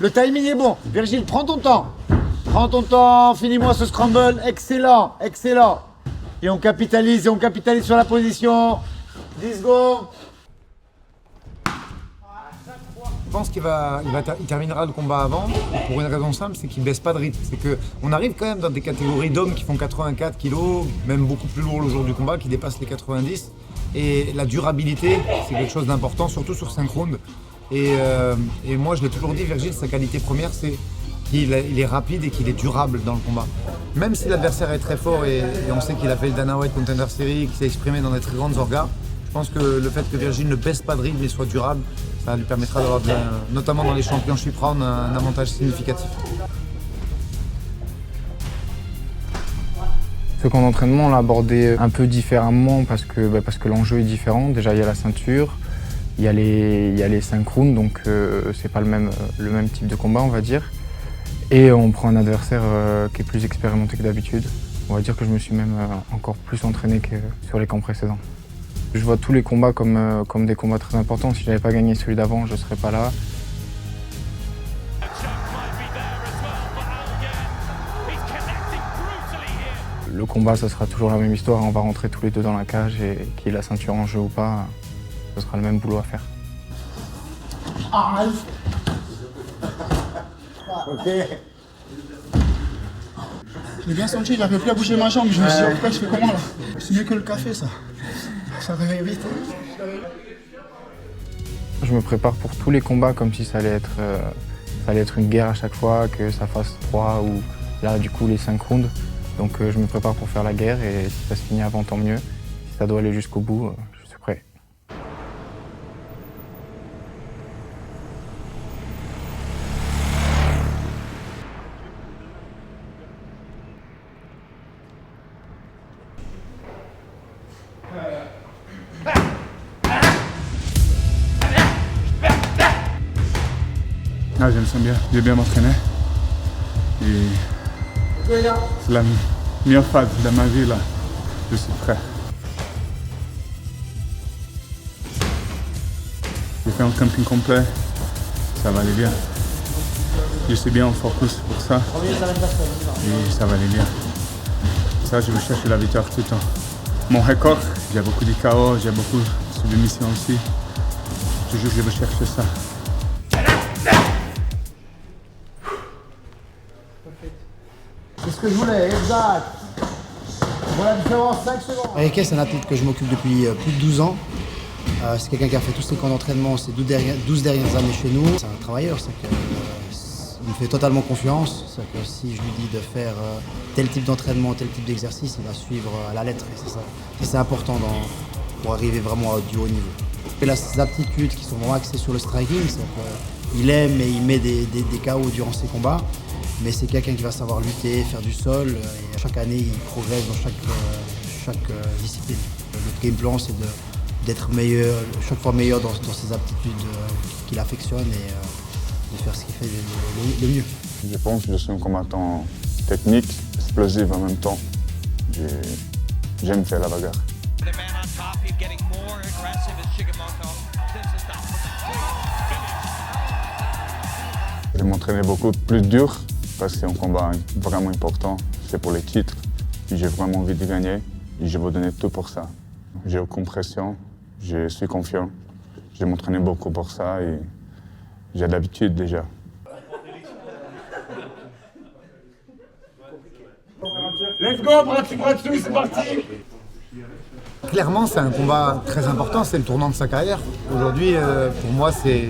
Le timing est bon. Virgile, prends ton temps. Prends ton temps, finis-moi ce scramble. Excellent, excellent. Et on capitalise sur la position. 10 secondes. Je pense qu'il terminera le combat avant, pour une raison simple, c'est qu'il ne baisse pas de rythme. C'est qu'on arrive quand même dans des catégories d'hommes qui font 84 kg, même beaucoup plus lourd le jour du combat, qui dépassent les 90. Et la durabilité, c'est quelque chose d'important, surtout sur 5 rounds. Et moi, je l'ai toujours dit, Virgile, sa qualité première, c'est qu'il est rapide et qu'il est durable dans le combat. Même si l'adversaire est très fort et on sait qu'il a fait le Dana White Contender Series, qu'il s'est exprimé dans des très grandes orgas, je pense que le fait que Virgile ne baisse pas de rythme et soit durable, ça lui permettra d'avoir, notamment dans les championship rounds, un avantage significatif. Ce camp d'entraînement, on l'a abordé un peu différemment parce que l'enjeu est différent. Déjà, il y a la ceinture, il y a les 5 rounds, donc c'est pas le même type de combat, on va dire. Et on prend un adversaire qui est plus expérimenté que d'habitude. On va dire que je me suis même encore plus entraîné que sur les camps précédents. Je vois tous les combats comme des combats très importants. Si je n'avais pas gagné celui d'avant, je ne serais pas là. Le combat, ça sera toujours la même histoire. On va rentrer tous les deux dans la cage et qu'il ait la ceinture en jeu ou pas, ce sera le même boulot à faire. Ok. Je l'ai bien senti, j'arrivais plus à bouger ma jambe. Je me suis dit, pourquoi je fais comment là? C'est mieux que le café, ça. Ça réveille vite. Je me prépare pour tous les combats comme si ça allait être une guerre à chaque fois, que ça fasse 3 ou là du coup les 5 rounds. Donc je me prépare pour faire la guerre et si ça se finit avant, tant mieux. Si ça doit aller jusqu'au bout, je suis prêt. Ah, je me sens bien, j'ai bien m'entraîné. Et c'est la meilleure phase de ma vie là. Je suis prêt. J'ai fait un camping complet, ça va aller bien. Je suis bien en focus pour ça. Et ça va aller bien. Ça, je veux chercher la victoire tout le temps. Mon record, j'ai beaucoup de KO, j'ai beaucoup de submissions aussi. Toujours, je veux chercher ça. C'est ce que je voulais, exact. Voilà la différence, 5 secondes. Enrique, c'est un athlète que je m'occupe depuis plus de 12 ans. C'est quelqu'un qui a fait tous ses camps d'entraînement ces 12 dernières années chez nous. C'est un travailleur, il me fait totalement confiance. C'est que si je lui dis de faire tel type d'entraînement, tel type d'exercice, il va suivre à la lettre. Et c'est important pour arriver vraiment du haut niveau. Il a ses aptitudes qui sont vraiment axées sur le striking. Il aime et il met des KO durant ses combats. Mais c'est quelqu'un qui va savoir lutter, faire du sol. Et chaque année, il progresse dans chaque discipline. Le game plan, c'est d'être meilleur, chaque fois meilleur dans ses aptitudes qu'il affectionne et de faire ce qu'il fait le mieux. Je pense que je suis un combattant technique, explosif en même temps. J'aime faire la bagarre. Je m'entraînais beaucoup plus dur parce que c'est un combat vraiment important. C'est pour les titres. J'ai vraiment envie de gagner et je vais donner tout pour ça. J'ai aucune pression, je suis confiant. Je m'entraînais beaucoup pour ça et j'ai l'habitude déjà. Let's go, bras dessus, c'est parti. Clairement, c'est un combat très important, c'est le tournant de sa carrière. Aujourd'hui, pour moi, c'est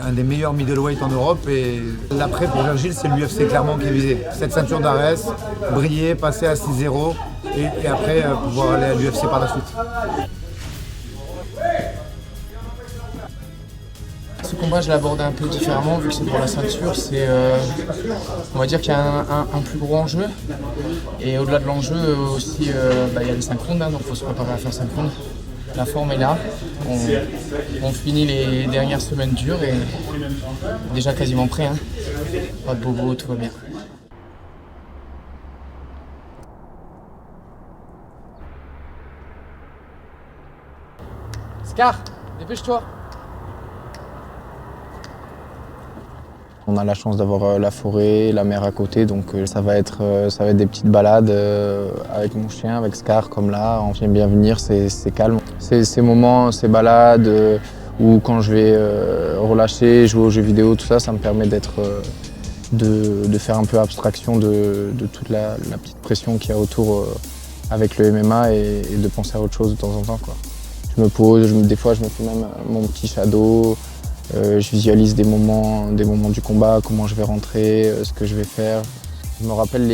un des meilleurs middleweight en Europe et l'après pour Virgile, c'est l'UFC clairement qui est visé. Cette ceinture d'Ares, briller, passer à 6-0 et après pouvoir aller à l'UFC par la suite. Ce combat, je l'ai abordé un peu différemment, vu que c'est pour la ceinture. On va dire qu'il y a un plus gros enjeu. Et au-delà de l'enjeu, aussi, il y a les 5 rounds, hein, donc il faut se préparer à faire 5 rounds. La forme est là. On finit les dernières semaines dures et déjà quasiment prêt. Hein. Pas de bobo, tout va bien. Scar, dépêche-toi. On a la chance d'avoir la forêt, la mer à côté, donc ça va être des petites balades avec mon chien, avec Scar, comme là. On aime bien venir, c'est calme. Ces moments, ces balades, où quand je vais relâcher, jouer aux jeux vidéo, tout ça, ça me permet de faire un peu abstraction de toute la petite pression qu'il y a autour avec le MMA et de penser à autre chose de temps en temps, quoi. Je me pose, des fois je me fais même mon petit shadow, je visualise des moments du combat, comment je vais rentrer, ce que je vais faire. Je me rappelle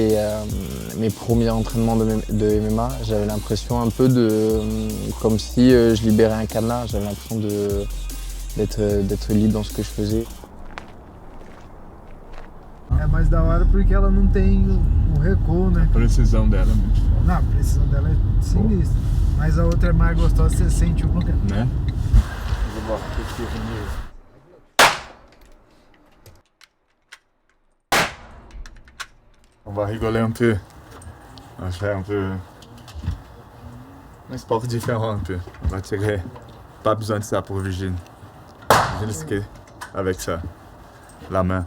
mes premiers entraînements de MMA, j'avais l'impression un peu comme si je libérais un cadenas, j'avais l'impression d'être libre dans ce que je faisais. É mais da hora porque ela não tem recuo, né? Precisão dela mesmo. Não, a precisão dela é sinistra. Mas a outra é mais gostosa, você sente o lugar. Né? On va rigoler un peu. On va faire un peu un sport différent un peu. On va tirer. Pas besoin de ça pour Virginie. Virginie, avec ça. La main.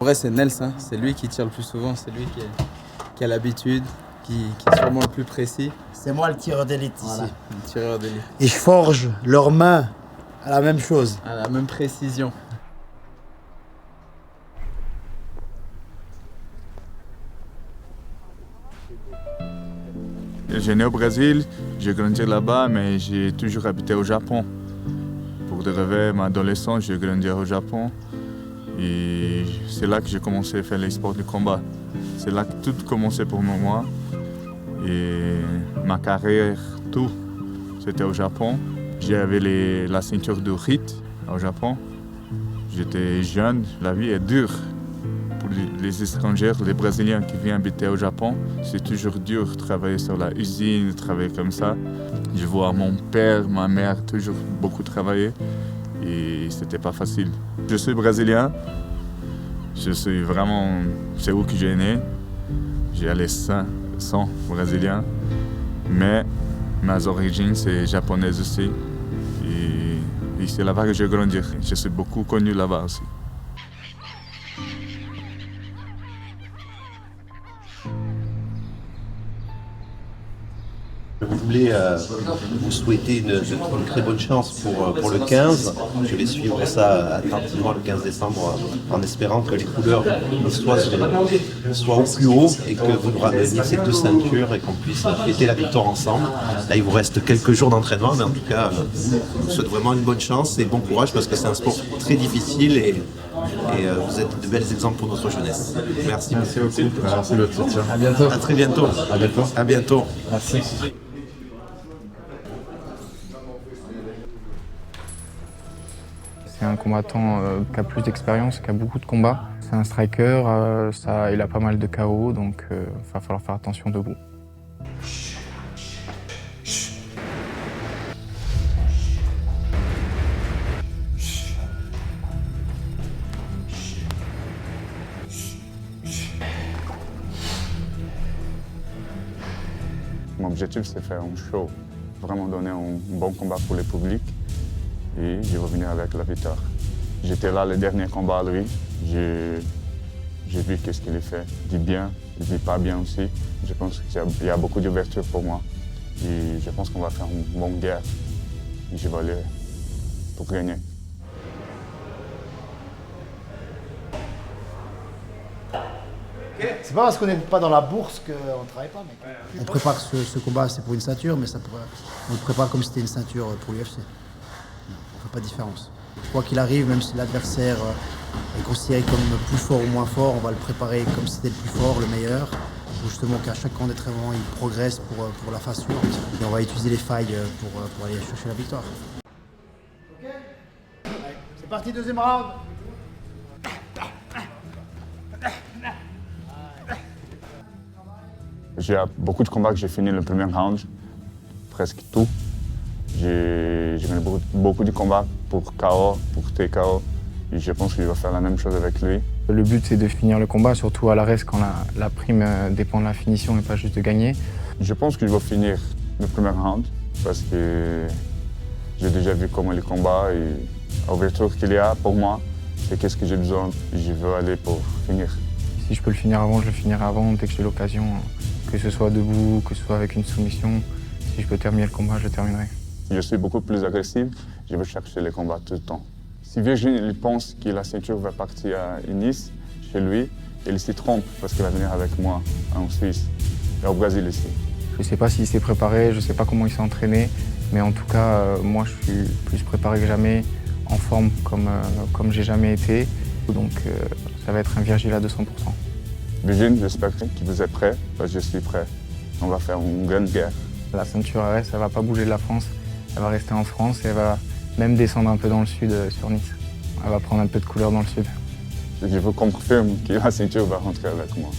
En vrai, c'est Nels, hein. C'est lui qui tire le plus souvent, c'est lui qui a l'habitude, qui est sûrement le plus précis. C'est moi le tireur d'élite Voilà, ici. le tireur d'élite. Et je forge leurs mains à la même chose. À la même précision. Je suis né au Brésil, j'ai grandi là-bas, mais j'ai toujours habité au Japon. Pour de rêver, ma adolescence, j'ai grandi au Japon. Et c'est là que j'ai commencé à faire les sports de combat. C'est là que tout a commencé pour moi. Et ma carrière, tout, c'était au Japon. J'avais la ceinture de RIT au Japon. J'étais jeune, la vie est dure. Pour les étrangers, les Brésiliens qui viennent habiter au Japon, c'est toujours dur de travailler sur la usine, travailler comme ça. Je vois mon père, ma mère toujours beaucoup travailler et c'était pas facile. Je suis brésilien, je suis vraiment, c'est où que j'ai né. J'ai les sang brésilien, mais mes origines c'est japonaises aussi et c'est là-bas que j'ai grandi. Je suis beaucoup connu là-bas aussi. Je voulais vous souhaiter une très bonne chance pour le 15. Je vais suivre ça attentivement le 15 décembre en espérant que les couleurs soient au plus haut et que vous nous rameniez ces 2 ceintures et qu'on puisse fêter la victoire ensemble. Là, il vous reste quelques jours d'entraînement, mais en tout cas, je vous souhaite vraiment une bonne chance et bon courage parce que c'est un sport très difficile et vous êtes de bels exemples pour notre jeunesse. Merci. Merci beaucoup. Merci le soutien. À bientôt. À très bientôt. À bientôt. À bientôt. Merci. C'est un combattant qui a plus d'expérience, qui a beaucoup de combats. C'est un striker, il a pas mal de KO, donc il va falloir faire attention debout. Mon objectif, c'est faire un show, vraiment donner un bon combat pour le public et je vais revenir avec la victoire. J'étais là le dernier combat, lui. J'ai vu qu'est-ce qu'il fait. Il dit bien, il dit pas bien aussi. Je pense qu'il y a beaucoup d'ouverture pour moi et je pense qu'on va faire une bonne guerre et je vais aller pour gagner. C'est pas parce qu'on n'est pas dans la bourse qu'on ne travaille pas, mec. On prépare ce combat, c'est pour une ceinture, mais on le prépare comme si c'était une ceinture pour l'UFC. On ne fait pas de différence. Quoi qu'il arrive, même si l'adversaire est considéré comme plus fort ou moins fort, on va le préparer comme si c'était le plus fort, le meilleur, pour justement qu'à chaque camp d'entraînement, il progresse pour la phase suivante. Et on va utiliser les failles pour aller chercher la victoire. Ok. Allez, c'est parti, deuxième round. J'ai beaucoup de combats que j'ai fini le premier round, presque tout. J'ai mené beaucoup de combats pour KO, pour TKO. Et je pense qu'il va faire la même chose avec lui. Le but c'est de finir le combat, surtout à l'arrêt quand la prime dépend de la finition et pas juste de gagner. Je pense que je vais finir le premier round parce que j'ai déjà vu comment les combats et l'ouverture qu'il y a pour moi, c'est qu'est-ce que j'ai besoin. Je veux aller pour finir. Si je peux le finir avant, je le finirai avant dès que j'ai l'occasion, que ce soit debout, que ce soit avec une soumission. Si je peux terminer le combat, je le terminerai. Je suis beaucoup plus agressif, je veux chercher les combats tout le temps. Si Virgin il pense que la ceinture va partir à Nice, chez lui, il s'y trompe parce qu'il va venir avec moi en Suisse et au Brésil ici. Je ne sais pas s'il s'est préparé, je ne sais pas comment il s'est entraîné, mais en tout cas, moi je suis plus préparé que jamais, en forme comme j'ai jamais été. Donc ça va être un Virgile à 200%. Virgin, j'espère que vous êtes prêts, parce que je suis prêt. On va faire une grande guerre. La ceinture ARS, elle ne va pas bouger de la France, elle va rester en France et elle va même descendre un peu dans le sud sur Nice. Elle va prendre un peu de couleur dans le sud. Je vous confirme que la ceinture va rentrer avec moi.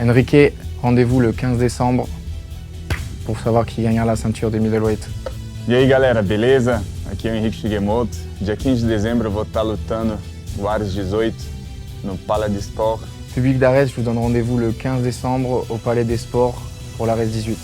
Enrique, rendez-vous le 15 décembre pour savoir qui gagnera la ceinture de middleweight. E aí galera, beleza? Aqui é o Henrique Shigemoto. Dia 15 de dezembro eu vou estar lutando o Ares 18 no Palais des Sports. Public d'Arès, je vous donne rendez-vous le 15 décembre au Palais des Sports pour l'Arès 18.